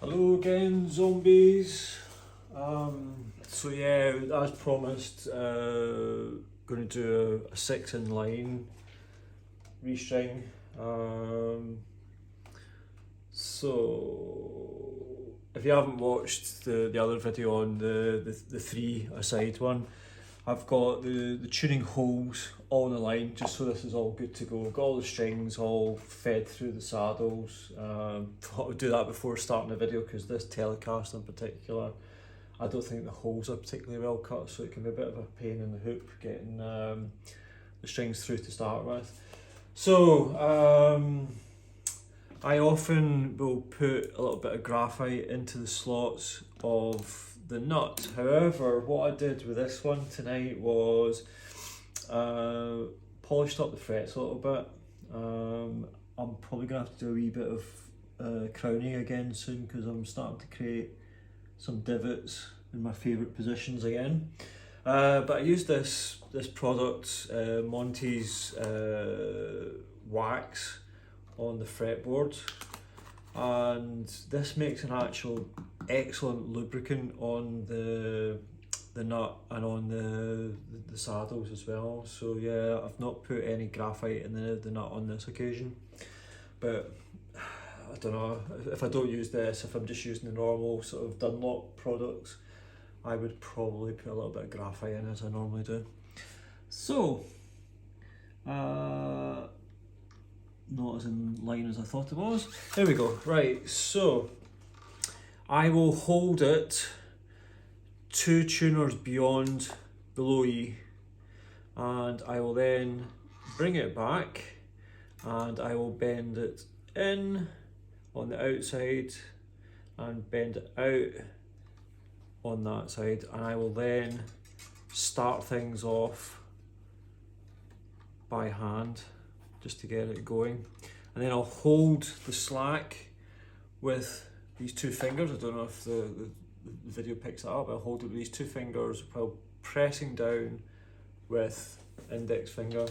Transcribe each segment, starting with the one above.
Hello again, zombies. So yeah, as promised, going to do a 6 line restring. So if you haven't watched the other video on the 3-a-side one, I've got the tuning holes all in the line, just so this is all good to go. Got all the strings all fed through the saddles. Thought I would do that before starting the video, because this Telecast in particular, I don't think the holes are particularly well cut, so it can be a bit of a pain in the hoop getting the strings through to start with. So I often will put a little bit of graphite into the slots of the nut. However, what I did with this one tonight was polished up the frets a little bit. I'm probably going to have to do a wee bit of crowning again soon, because I'm starting to create some divots in my favourite positions again. But I used this product, Monty's wax, on the fretboard, and this makes an actual excellent lubricant on the nut and on the saddles as well. So yeah, I've not put any graphite in the nut on this occasion, but I don't know, if I don't use this, if I'm just using the normal sort of Dunlop products, I would probably put a little bit of graphite in, as I normally do. So not as in line as I thought it was. There we go. Right, so I will hold it 2 tuners beyond below E, and I will then bring it back and I will bend it in on the outside and bend it out on that side, and I will then start things off by hand just to get it going, and then I'll hold the slack with these 2 fingers. I don't know if the video picks it up. I'll hold it with these 2 fingers while pressing down with index finger,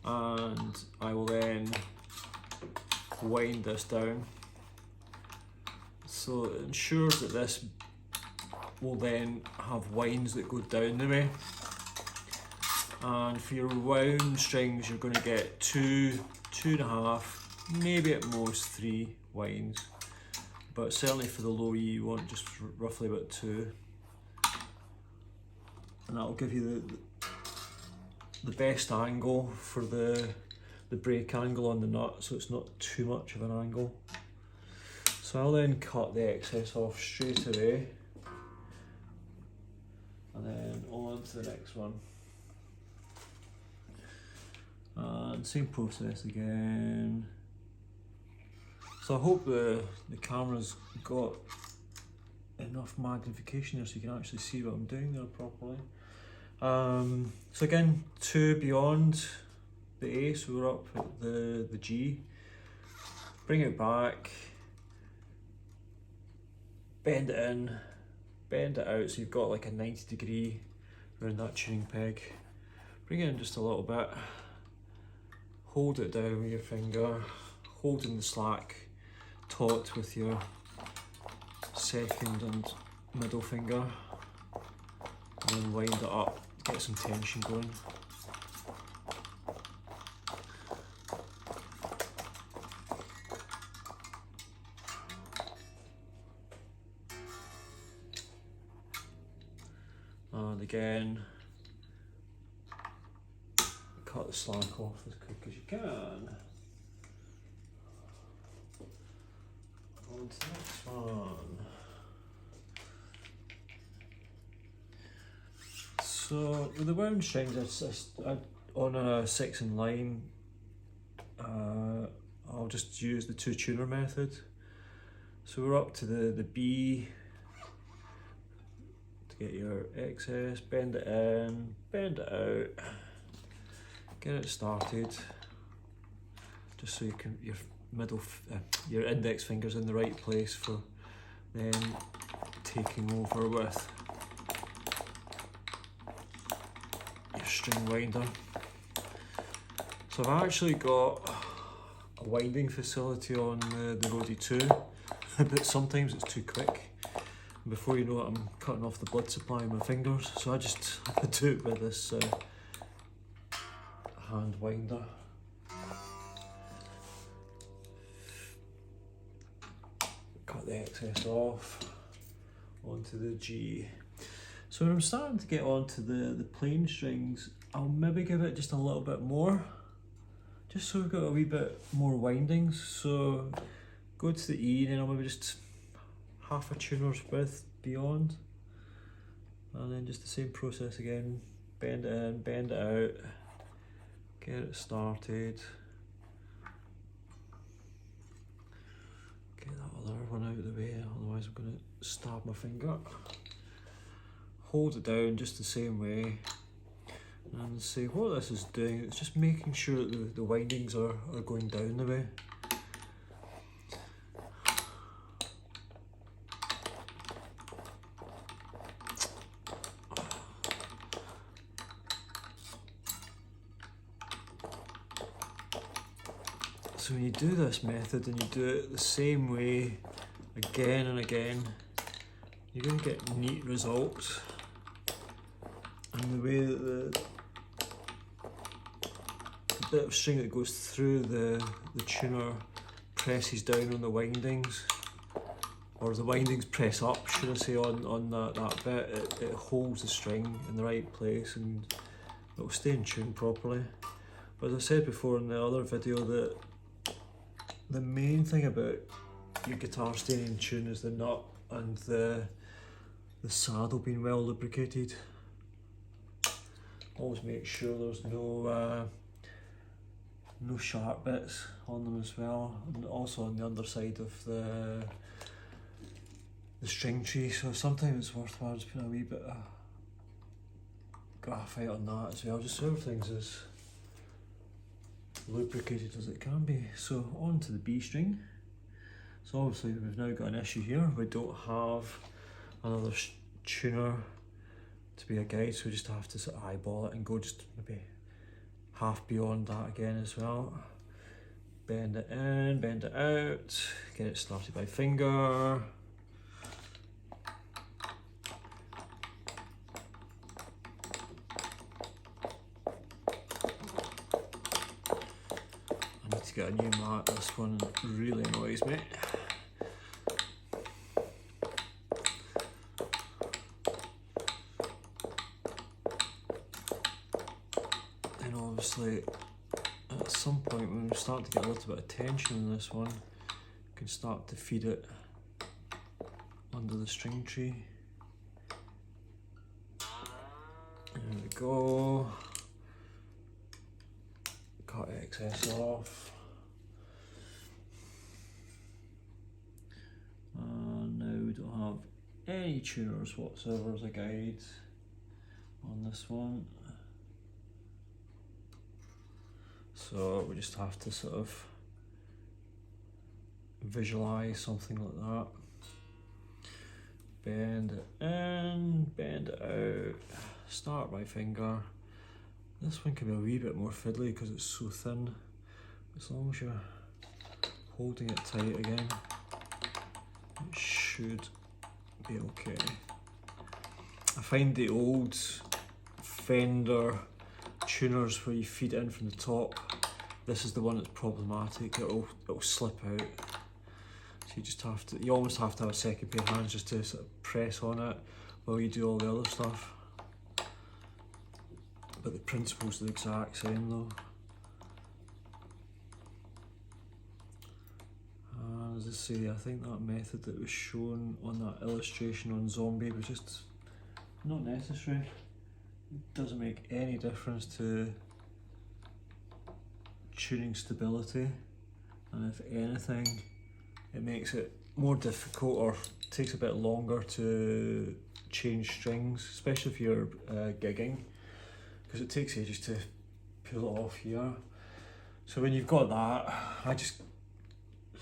and I will then wind this down, so it ensures that this will then have winds that go down the way. And for your wound strings, you're going to get 2, 2.5, maybe at most 3 winds, but certainly for the low E you want just roughly about 2, and that'll give you the best angle for the break angle on the nut, so it's not too much of an angle. So I'll then cut the excess off straight away, and then on to the next one. And same process again. So I hope the camera's got enough magnification there so you can actually see what I'm doing there properly. So again, 2 beyond the A, so we're up at the G. Bring it back, bend it in, bend it out so you've got like a 90° around that tuning peg. Bring it in just a little bit. Hold it down with your finger, holding the slack taut with your second and middle finger, and then wind it up, get some tension going. And again, cut the slack off as quick as you can. On to the next one. So with the wound strings, on a 6 line, I'll just use the 2 tuner method. So we're up to the B. To get your excess, bend it in, bend it out. Get it started, just so you can your index finger's in the right place for then taking over with your string winder. So I've actually got a winding facility on the Rode 2, but sometimes it's too quick. Before you know it, I'm cutting off the blood supply in my fingers, so I just have to do it with this hand winder. Cut the excess off onto the G. So when I'm starting to get onto the plain strings, I'll maybe give it just a little bit more, just so we've got a wee bit more windings. So go to the E, and then I'll maybe just half a tuner's width beyond, and then just the same process again, bend it in, bend it out, get it started, get that other one out of the way, otherwise I'm going to stab my finger. Hold it down just the same way, and see what this is doing, it's just making sure that the windings are going down the way. So when you do this method and you do it the same way again and again, you're going to get neat results. And the way that the bit of string that goes through the tuner presses down on the windings, or the windings press up, should I say, on that bit, it holds the string in the right place and it'll stay in tune properly. But as I said before in the other video, that the main thing about your guitar staying in tune is the nut and the saddle being well lubricated. Always make sure there's no sharp bits on them as well, and also on the underside of the string tree. So sometimes it's worthwhile just putting a wee bit of graphite on that as well, just so everything's as lubricated as it can be. So on to the B string. So obviously we've now got an issue here. We don't have another tuner to be a guide, so we just have to sort of eyeball it and go just maybe half beyond that again as well. Bend it in, bend it out, get it started by finger. To get a new mat, this one really annoys me. And obviously at some point when we start to get a little bit of tension in this one, we can start to feed it under the string tree. There we go. Cut excess off. And now we don't have any tuners whatsoever as a guide on this one. So we just have to sort of visualise something like that. Bend it in, bend it out, start by finger. This one can be a wee bit more fiddly because it's so thin. As long as you're holding it tight again, it should be okay. I find the old Fender tuners where you feed it in from the top, this is the one that's problematic. It'll slip out. So you just have to, you almost have to have a second pair of hands just to sort of press on it while you do all the other stuff. But the principle's the exact same though. As I say, I think that method that was shown on that illustration on Zombie was just not necessary. It doesn't make any difference to tuning stability, and if anything, it makes it more difficult or takes a bit longer to change strings, especially if you're gigging, because it takes ages to pull it off here. So when you've got that, I just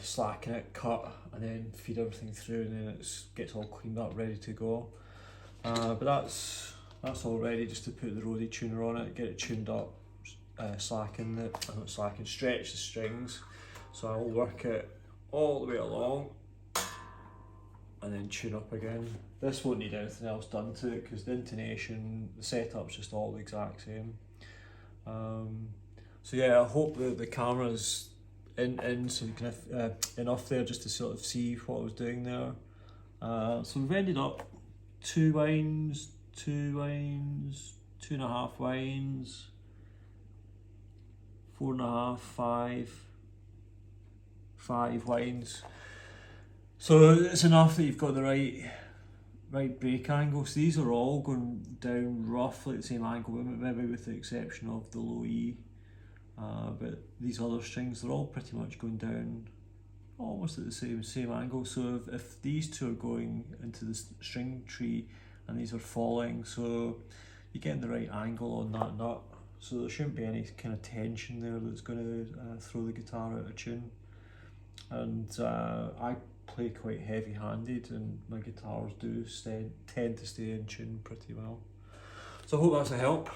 slacken it, cut, and then feed everything through, and then it gets all cleaned up, ready to go. But that's all ready just to put the roadie tuner on it, get it tuned up, slacken it, stretch the strings. So I'll work it all the way along, and then tune up again. This won't need anything else done to it because the intonation, the setup's just all the exact same. So yeah, I hope that the camera's in so you can have enough there just to sort of see what I was doing there. So we've ended up 2 wines, 2.5 wines, 4.5, 5 wines. So it's enough that you've got the right brake angle. So these are all going down roughly at the same angle, maybe with the exception of the low E. But these other strings, they're all pretty much going down almost at the same angle. So if these two are going into the string tree and these are falling, so you're getting the right angle on that nut. So there shouldn't be any kind of tension there that's going to throw the guitar out of tune. And I play quite heavy-handed, and my guitars do tend to stay in tune pretty well. So I hope that's a help.